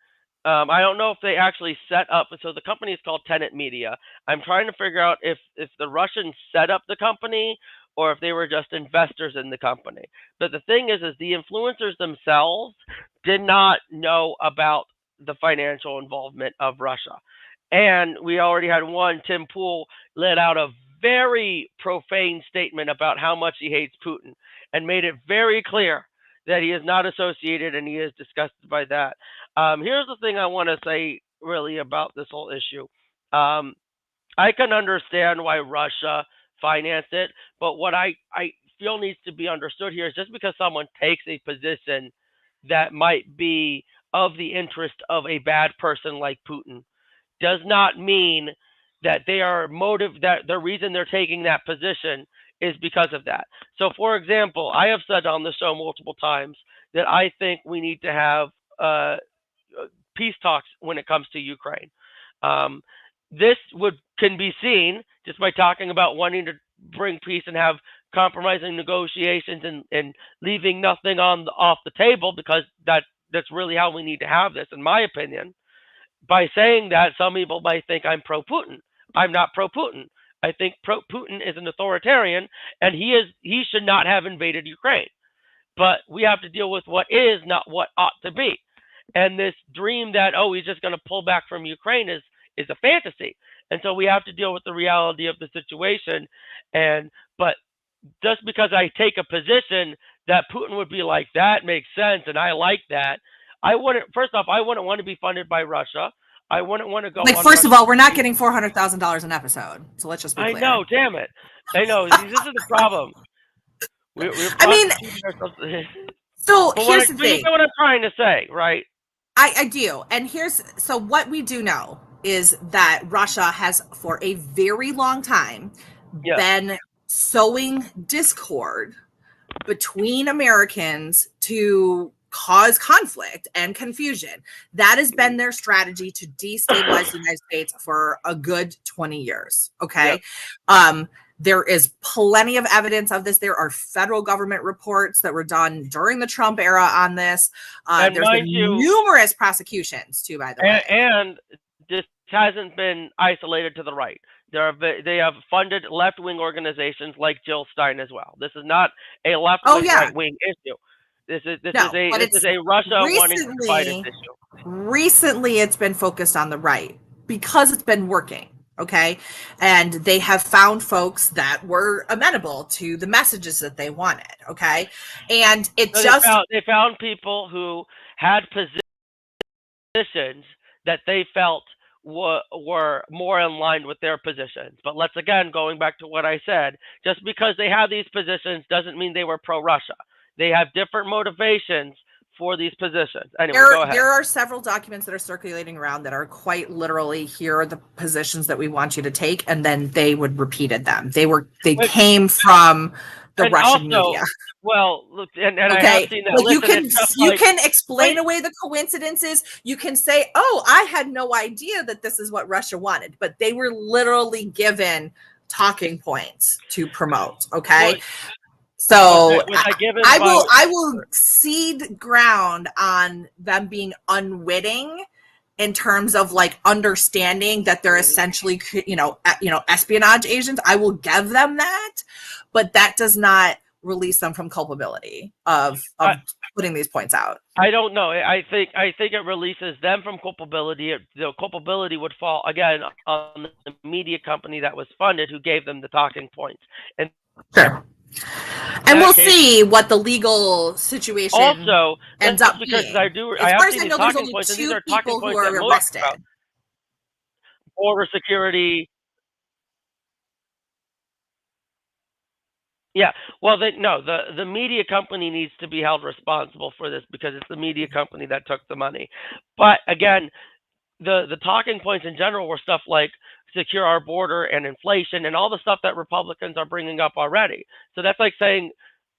I don't know if they actually set up. So the company is called Tenet Media. I'm trying to figure out if the Russians set up the company or if they were just investors in the company. But the thing is the influencers themselves did not know about the financial involvement of Russia. And we already had Tim Pool let out a very profane statement about how much he hates Putin and made it very clear that he is not associated and he is disgusted by that. Here's the thing I want to say really about this whole issue. I can understand why Russia financed it, but what I feel needs to be understood here is just because someone takes a position that might be of the interest of a bad person like Putin does not mean that that the reason they're taking that position is because of that. So, for example, I have said on the show multiple times that I think we need to have peace talks when it comes to Ukraine. This can be seen just by talking about wanting to bring peace and have compromising negotiations and leaving nothing off the table, because that's really how we need to have this, in my opinion. By saying that, some people might think I'm pro-Putin. I'm not pro-Putin. I think Putin is an authoritarian, and he should not have invaded Ukraine. But we have to deal with what is, not what ought to be. And this dream that, he's just going to pull back from Ukraine is a fantasy. And so we have to deal with the reality of the situation. But just because I take a position that Putin would be like, that makes sense, and I like that, first off, I wouldn't want to be funded by Russia. I wouldn't want to go. First of all, we're not getting $400,000 an episode, so let's just be clear. I know, damn it. I know. This is the problem. So here's the thing. You know what I'm trying to say, right? I do. And so what we do know is that Russia has for a very long time Yeah. been sowing discord between Americans to cause conflict and confusion. That has been their strategy to destabilize the United States for a good 20 years. Okay. Yeah. There is plenty of evidence of this. There are federal government reports that were done during the Trump era on this. And There's been mind you, numerous prosecutions too, by the way. and this hasn't been isolated to the right. They have funded left-wing organizations like Jill Stein as well. This is not a Oh left-wing, yeah, right-wing issue. This is no, but a Russia wanting to divide us recently issue. recently it's been focused on the right because it's been working. Okay. And they have found folks that were amenable to the messages that they wanted. Okay. And it So just, they found people who had positions that they felt were more in line with their positions. But let's again, going back to what I said, just because they have these positions doesn't mean they were pro-Russia. They have different motivations for these positions. Anyway, go ahead. there are several documents that are circulating around that are quite literally, here are the positions that we want you to take, and then they would repeated them. They came from the Russian also, media. Well, look, and okay. I have seen that. Like you can explain away the coincidences. You can say, "Oh, I had no idea that this is what Russia wanted," but they were literally given talking points to promote. Okay. Well, so I will cede ground on them being unwitting in terms of like understanding that they're essentially, espionage agents. I will give them that, but that does not release them from culpability of putting these points out. I don't know. I think it releases them from culpability. The culpability would fall again on the media company that was funded, who gave them the talking points. And sure. And we'll see what the legal situation also ends up because being. I have seen these talking points, and these are talking points that are arrested. Border security. Yeah, well, the media company needs to be held responsible for this because it's the media company that took the money. But again, the talking points in general were stuff like secure our border and inflation and all the stuff that Republicans are bringing up already. So that's like saying,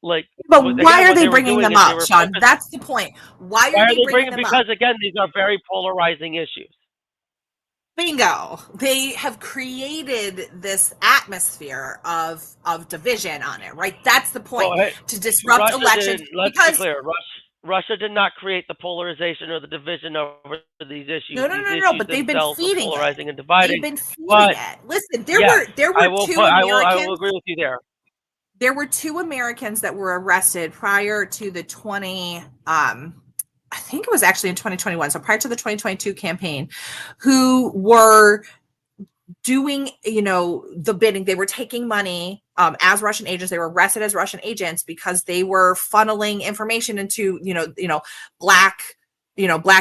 like, but why are they bringing them up, Sean? That's the point. Why are they bringing them up? Because again, these are very polarizing issues. Bingo. They have created this atmosphere of division on it, right? That's the point. Well, to disrupt elections. Let's be clear. Russia did not create the polarization or the division over these issues. No, but they've been feeding polarizing it. And dividing. They've been feeding it. Listen, there were two Americans. I will agree with you there. There were 2 Americans that were arrested prior to the I think it was actually in 2021, so prior to the 2022 campaign, who were doing, the bidding. They were taking money as Russian agents. They were arrested as Russian agents because they were funneling information into, black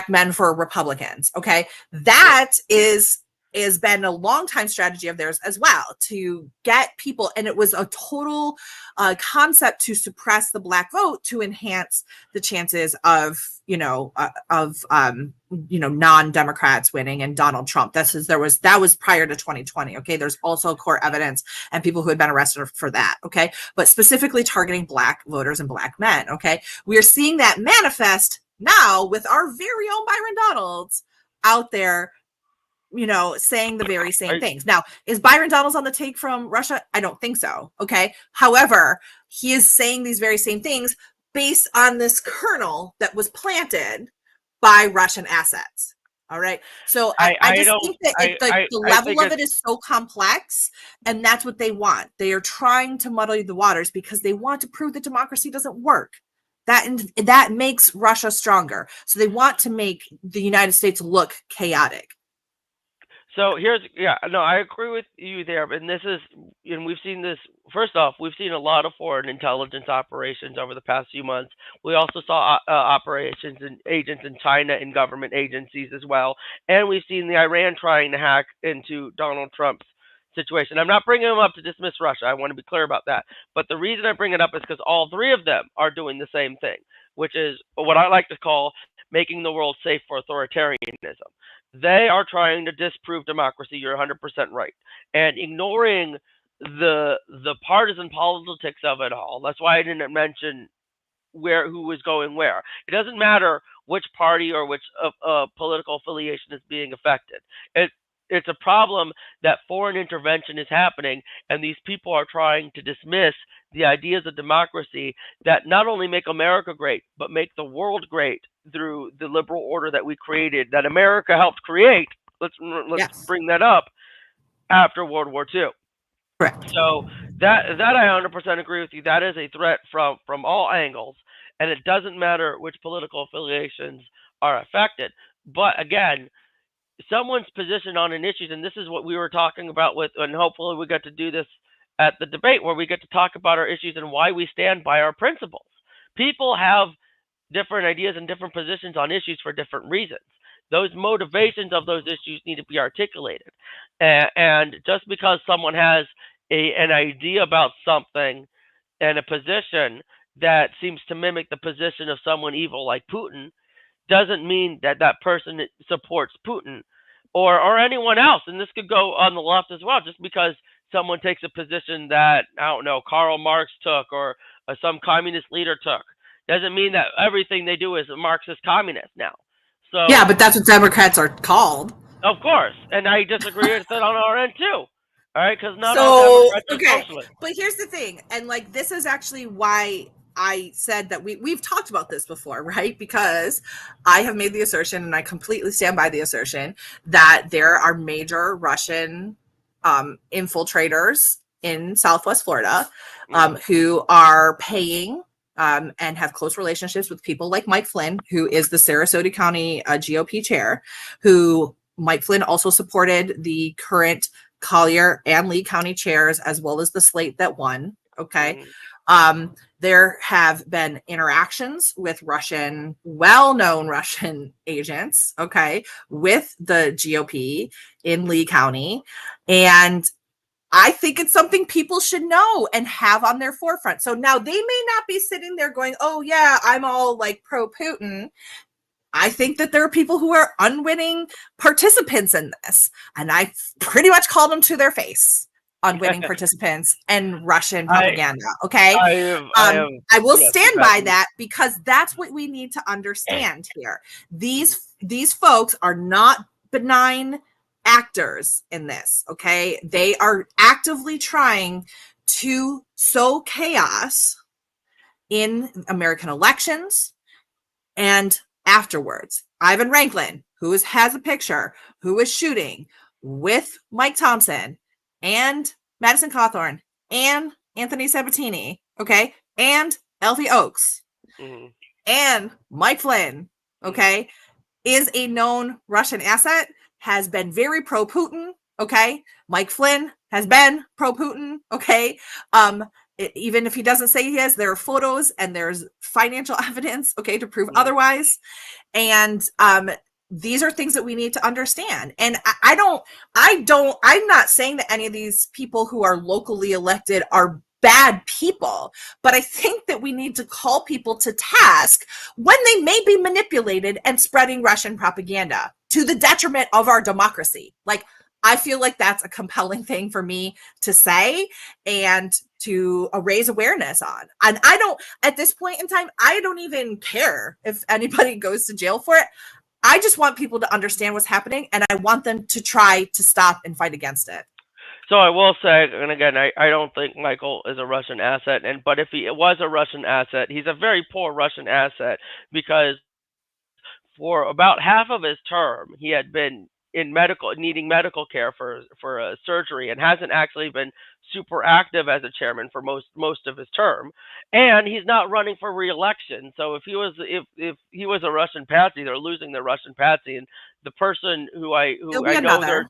men for Republicans. Okay. That has been a long time strategy of theirs as well, to get people, and it was a total concept to suppress the black vote to enhance the chances of non-Democrats winning and Donald Trump. That was prior to 2020. Okay. There's also court evidence and people who had been arrested for that. Okay. But specifically targeting black voters and black men. Okay. We are seeing that manifest now with our very own Byron Donalds out there, saying the very same things. Now, is Byron Donalds on the take from Russia? I don't think so. Okay. However, he is saying these very same things based on this kernel that was planted by Russian assets. All right. So I just think that the level of it is so complex, and that's what they want. They are trying to muddy the waters because they want to prove that democracy doesn't work. That makes Russia stronger. So they want to make the United States look chaotic. So I agree with you there. And we've seen this. First off, we've seen a lot of foreign intelligence operations over the past few months. We also saw operations and agents in China and government agencies as well. And we've seen the Iran trying to hack into Donald Trump's situation. I'm not bringing them up to dismiss Russia. I want to be clear about that. But the reason I bring it up is because all 3 of them are doing the same thing, which is what I like to call making the world safe for authoritarianism. They are trying to disprove democracy. You're 100% right, and ignoring the partisan politics of it all. That's why I didn't mention who was going where. It doesn't matter which party or which political affiliation is being affected. It it's a problem that foreign intervention is happening, and these people are trying to dismiss the ideas of democracy that not only make America great, but make the world great through the liberal order that we created, that America helped create. Let's Yes. bring that up after World War II. Correct. So that I 100% agree with you. That is a threat from all angles, and it doesn't matter which political affiliations are affected. But again, someone's position on an issue, and this is what we were talking about with, and hopefully we get to do this at the debate where we get to talk about our issues and why we stand by our principles. People have different ideas and different positions on issues for different reasons. Those motivations of those issues need to be articulated. And just because someone has an idea about something and a position that seems to mimic the position of someone evil like Putin doesn't mean that that person supports Putin or anyone else. And this could go on the left as well. Just because someone takes a position that, I don't know, Karl Marx took or some communist leader took doesn't mean that everything they do is a Marxist communist now. So Yeah, but that's what Democrats are called. of course, and I disagree with that on our end too. All right, because not all So, Democrats are okay. socialists. But here's the thing, and like this is actually why I said that we've talked about this before, right? Because I have made the assertion, and I completely stand by the assertion, that there are major Russian infiltrators in Southwest Florida who are paying and have close relationships with people like Mike Flynn, who is the Sarasota County GOP chair, who Mike Flynn also supported the current Collier and Lee County chairs, as well as the slate that won. Okay. There have been interactions with well-known Russian agents, okay, with the GOP in Lee County. And I think it's something people should know and have on their forefront. So now they may not be sitting there going, oh, yeah, I'm all like pro Putin. I think that there are people who are unwitting participants in this. And I pretty much called them to their face, unwitting participants and Russian propaganda. Okay. I will stand by that because that's what we need to understand here. These folks are not benign actors in this. Okay. They are actively trying to sow chaos in American elections and afterwards. Ivan Ranklin, who has a picture, who is shooting with Mike Thompson and Madison Cawthorn and Anthony Sabatini, okay, and Elfie Oaks and Mike Flynn, okay, is a known Russian asset, has been very pro-Putin, okay? Mike Flynn has been pro-Putin, okay? Even if he doesn't say he is, there are photos and there's financial evidence, okay, to prove otherwise. And these are things that we need to understand. And I'm not saying that any of these people who are locally elected are bad people, but I think that we need to call people to task when they may be manipulated and spreading Russian propaganda to the detriment of our democracy. Like, I feel like that's a compelling thing for me to say and to raise awareness on. And at this point in time, I don't even care if anybody goes to jail for it. I just want people to understand what's happening, and I want them to try to stop and fight against it. So I will say, and again, I don't think Michael is a Russian asset, but if he was a Russian asset, he's a very poor Russian asset because for about half of his term, he had been needing medical care for a surgery, and hasn't actually been super active as a chairman for most of his term, and he's not running for re-election. So if he was a Russian patsy, they're losing their Russian patsy, and the person who I know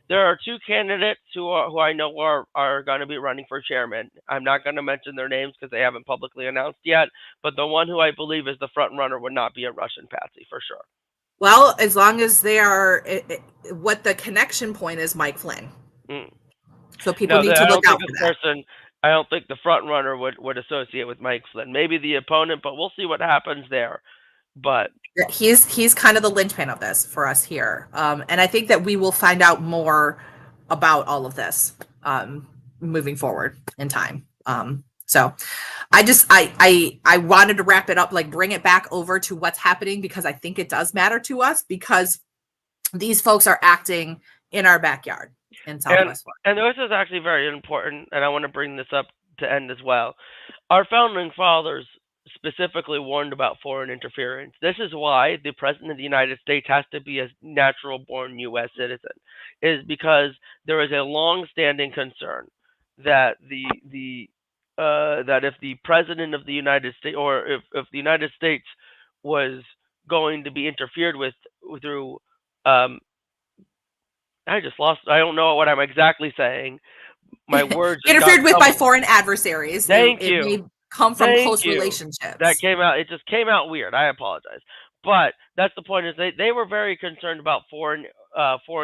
there are two candidates who I know are going to be running for chairman. I'm not going to mention their names because they haven't publicly announced yet, but the one who I believe is the front runner would not be a Russian patsy for sure. Well, as long as they are, what the connection point is, Mike Flynn. So people need to look out for that. I don't think the front runner would associate with Mike Flynn. Maybe the opponent, but we'll see what happens there. But He's kind of the linchpin of this for us here, and I think that we will find out more about all of this moving forward in time. So I wanted to wrap it up, like bring it back over to what's happening, because I think it does matter to us, because these folks are acting in our backyard in Southwest Florida. And this is actually very important, and I want to bring this up to end as well. Our founding fathers specifically warned about foreign interference. This is why the President of the United States has to be a natural-born U.S. citizen, is because there is a long-standing concern that that if the President of the United States, or if the United States was going to be interfered with through I just lost. I don't know what I'm exactly saying. My words interfered with by foreign adversaries. Thank it you. May come from Thank close you. relationships. That came out. It just came out weird. I apologize. But that's the point. Is they were very concerned about foreign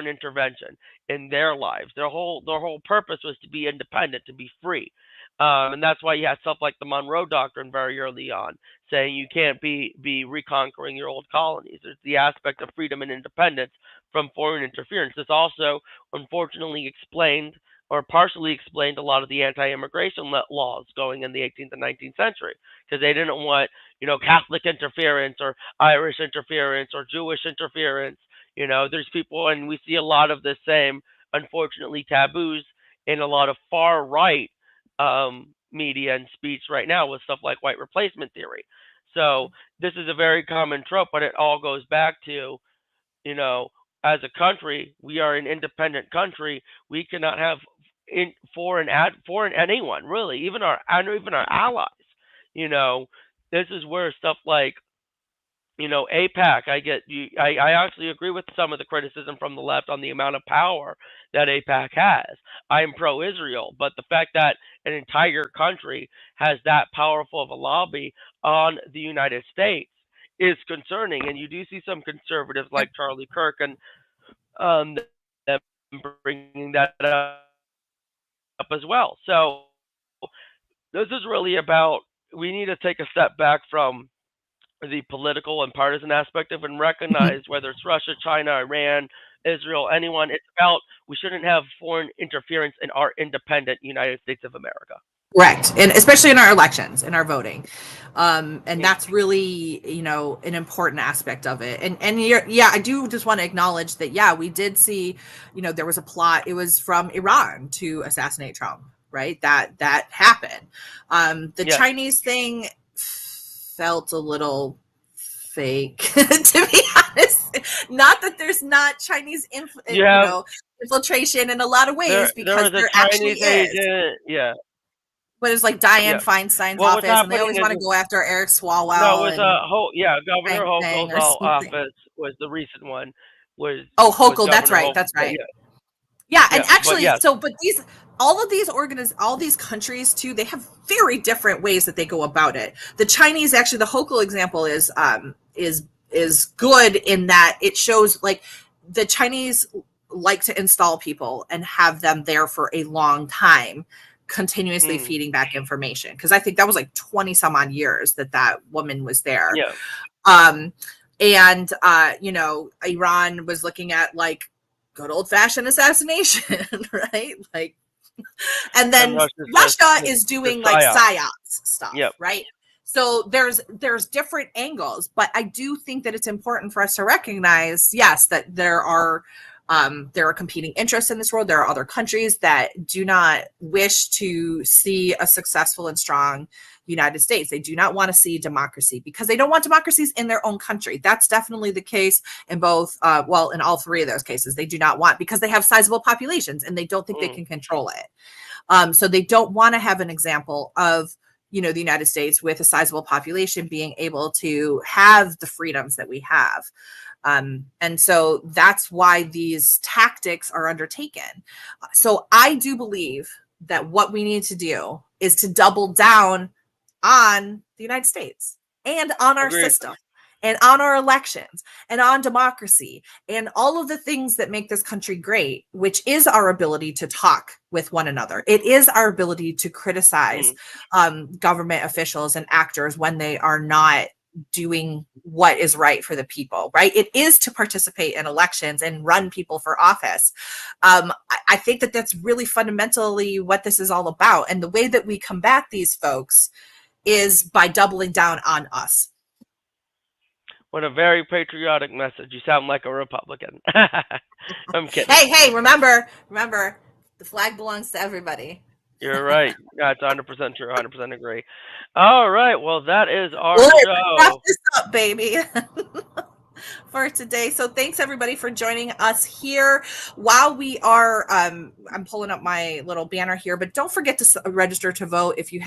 intervention in their lives. Their whole purpose was to be independent, to be free. And that's why you had stuff like the Monroe Doctrine very early on, saying you can't be reconquering your old colonies. There's the aspect of freedom and independence from foreign interference. This also, unfortunately, explained or partially explained a lot of the anti-immigration laws going in the 18th and 19th century, because they didn't want, Catholic interference or Irish interference or Jewish interference. There's people, and we see a lot of the same, unfortunately, taboos in a lot of far right media and speech right now with stuff like white replacement theory. So this is a very common trope, but it all goes back to, as a country, we are an independent country. We cannot have foreign anyone, really, even our allies. This is where stuff like, AIPAC. I actually agree with some of the criticism from the left on the amount of power that AIPAC has. I'm pro-Israel, but the fact that an entire country has that powerful of a lobby on the United States is concerning. And you do see some conservatives like Charlie Kirk and them bringing that up as well. So this is really about, we need to take a step back from the political and partisan aspect of it and recognize whether it's Russia, China, Iran, Israel, anyone. It's about, we shouldn't have foreign interference in our independent United States of America. Correct. And especially in our elections, in our voting. And that's really, an important aspect of it. And I do just want to acknowledge that, we did see, there was a plot. It was from Iran to assassinate Trump, right? That happened. The Chinese thing felt a little fake, to be honest. Not that there's not Chinese infiltration in a lot of ways, because there actually is. Yeah. But it's like Dianne Feinstein's office, and they always want to go after Eric Swalwell. No, it was Governor Hochul's office was the recent one. Hochul, that's right. That's right. Yeah, and actually, but all these countries too, they have very different ways that they go about it. The Chinese, actually, the Hochul example is good in that it shows, like, the Chinese like to install people and have them there for a long time, continuously feeding back information, because I think that was like 20 some odd years that woman was there. Iran was looking at, like, good old-fashioned assassination, right? Like, and then Russia is doing like psyops stuff, right? So there's different angles, but I do think that it's important for us to recognize, yes, that there are competing interests in this world. There are other countries that do not wish to see a successful and strong United States. They do not want to see democracy, because they don't want democracies in their own country. That's definitely the case in both, in all three of those cases. They do not want, because they have sizable populations and they don't think they can control it. So they don't want to have an example of, the United States with a sizable population being able to have the freedoms that we have. And so that's why these tactics are undertaken. So I do believe that what we need to do is to double down on the United States and on our system and on our elections and on democracy and all of the things that make this country great, which is our ability to talk with one another. It is our ability to criticize government officials and actors when they are not doing what is right for the people, right? It is to participate in elections and run people for office. I think that that's really fundamentally what this is all about. And the way that we combat these folks is by doubling down on us. What a very patriotic message. You sound like a Republican. I'm kidding. Hey, remember, the flag belongs to everybody. You're right. That's 100% true. 100% agree. All right. Well, that is our Let's show. wrap this up, baby. For today. So thanks everybody for joining us here. While we are, I'm pulling up my little banner here, but don't forget to register to vote if you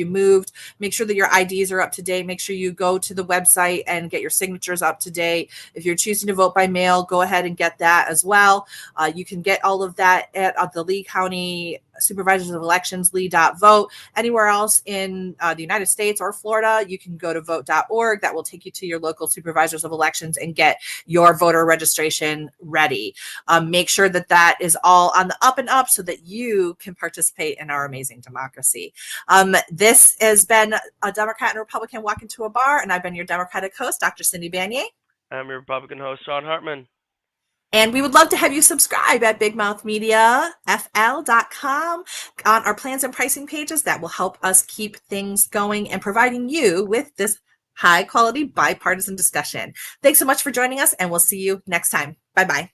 moved. Make sure that your IDs are up to date. Make sure you go to the website and get your signatures up to date. If you're choosing to vote by mail, go ahead and get that as well. You can get all of that at the Lee County Supervisors of Elections, lee.vote. Anywhere else in the United States or Florida, you can go to vote.org. That will take you to your local supervisors of elections and get your voter registration ready. Make sure that that is all on the up and up so that you can participate in our amazing democracy. This has been a Democrat and Republican Walk Into a Bar, and I've been your Democratic host, Dr. Cindy Banyai. I'm your Republican host, Sean Hartman. And we would love to have you subscribe at bigmouthmediafl.com on our plans and pricing pages. That will help us keep things going and providing you with this high quality bipartisan discussion. Thanks so much for joining us, and we'll see you next time. Bye-bye.